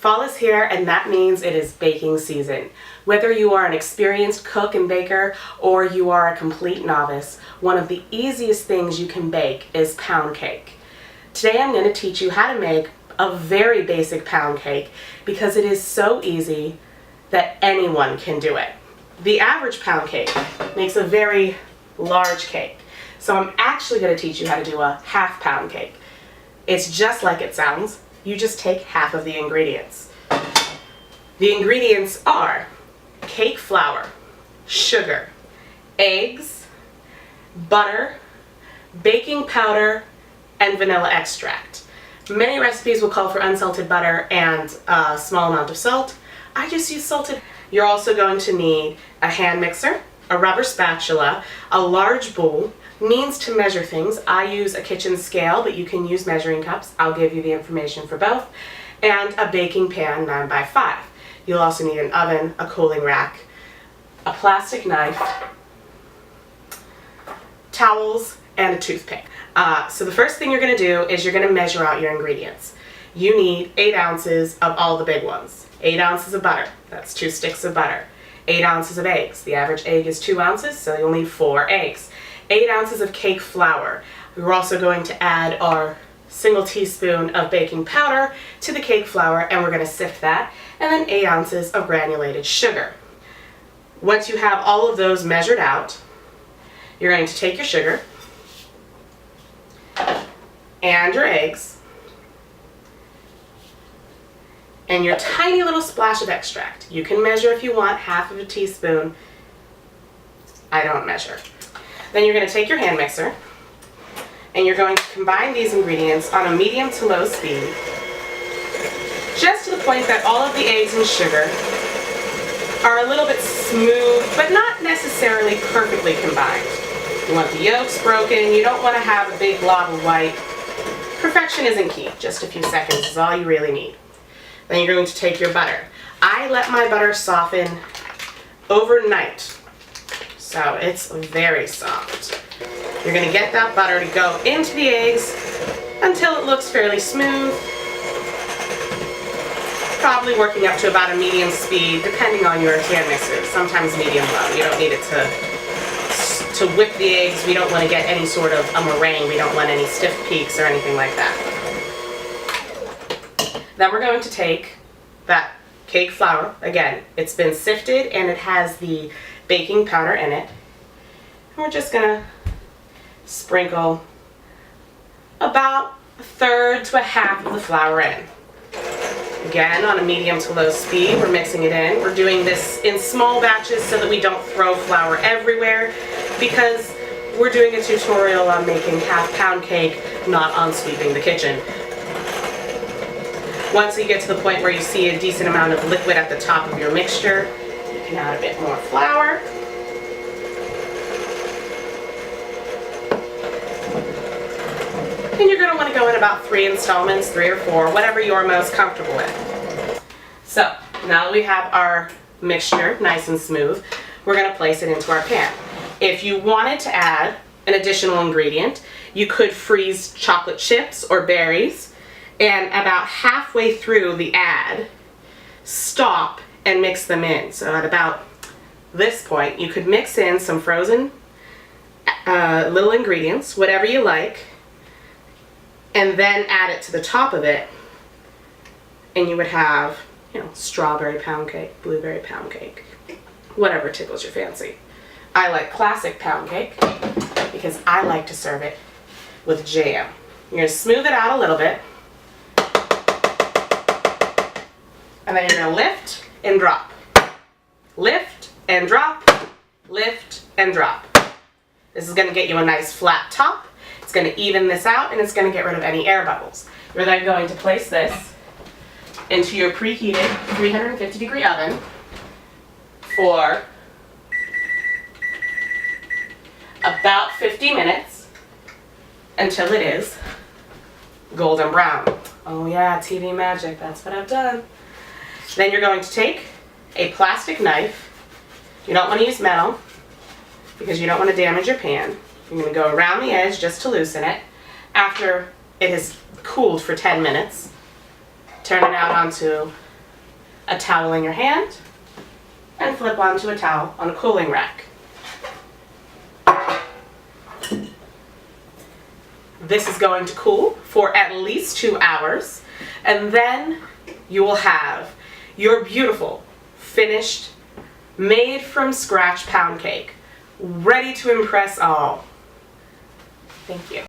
Fall is here, and that means it is baking season. Whether you are an experienced cook and baker or you are a complete novice, one of the easiest things you can bake is pound cake. Today I'm going to teach you how to make a very basic pound cake because it is so easy that anyone can do it. The average pound cake makes a very large cake, so I'm actually going to teach you how to do a half pound cake. It's just like it sounds. You just take half of the ingredients. The ingredients are cake flour, sugar, eggs, butter, baking powder, and vanilla extract. Many recipes will call for unsalted butter and a small amount of salt. I just use salted. You're also going to need a hand mixer, a rubber spatula, a large bowl, means to measure things. I use a kitchen scale, but you can use measuring cups. I'll give you the information for both. And a baking pan 9x5. You'll also need an oven, a cooling rack, a plastic knife, towels, and a toothpick. So the first thing you're going to do is you're going to measure out your ingredients. You need 8 ounces of all the big ones. 8 ounces of butter. That's 2 sticks of butter. 8 ounces of eggs. The average egg is 2 ounces, so you'll need 4 eggs. 8 ounces of cake flour. We're also going to add our single teaspoon of baking powder to the cake flour, and we're going to sift that, and then 8 ounces of granulated sugar. Once you have all of those measured out, you're going to take your sugar and your eggs and your tiny little splash of extract. You can measure if you want, half of a teaspoon. I don't measure. Then you're going to take your hand mixer and you're going to combine these ingredients on a medium to low speed, just to the point that all of the eggs and sugar are a little bit smooth, but not necessarily perfectly combined. You want the yolks broken. You don't want to have a big glob of white. Perfection isn't key. Just a few seconds is all you really need. Then you're going to take your butter. I let my butter soften overnight, so it's very soft. You're going to get that butter to go into the eggs until it looks fairly smooth, probably working up to about a medium speed, depending on your hand mixer. Sometimes medium low. You don't need it to whip the eggs. We don't want to get any sort of a meringue. We don't want any stiff peaks or anything like that. Then we're going to take that cake flour. Again, it's been sifted and it has the baking powder in it. And we're just going to sprinkle about 1/3 to 1/2 of the flour in. Again, on a medium to low speed, we're mixing it in. We're doing this in small batches so that we don't throw flour everywhere, because we're doing a tutorial on making half pound cake, not on sweeping the kitchen. Once you get to the point where you see a decent amount of liquid at the top of your mixture, you can add a bit more flour. And you're going to want to go in about 3 installments, 3 or 4, whatever you're most comfortable with. So, now that we have our mixture nice and smooth, we're going to place it into our pan. If you wanted to add an additional ingredient, you could freeze chocolate chips or berries, and about halfway through the add, stop and mix them in. So at about this point, you could mix in some frozen little ingredients, whatever you like, and then add it to the top of it, and you would have, strawberry pound cake, blueberry pound cake, whatever tickles your fancy. I like classic pound cake because I like to serve it with jam. You're going to smooth it out a little bit, and then you're going to lift and drop. Lift and drop, lift and drop. This is going to get you a nice flat top. It's going to even this out, and it's going to get rid of any air bubbles. You're then going to place this into your preheated 350-degree oven for about 50 minutes until it is golden brown. Oh yeah, TV magic, that's what I've done. Then you're going to take a plastic knife. You don't want to use metal because you don't want to damage your pan. You're going to go around the edge just to loosen it. After it has cooled for 10 minutes, turn it out onto a towel in your hand, and flip onto a towel on a cooling rack. This is going to cool for at least 2 hours, and then you will have your beautiful, finished, made from scratch pound cake, ready to impress all. Thank you.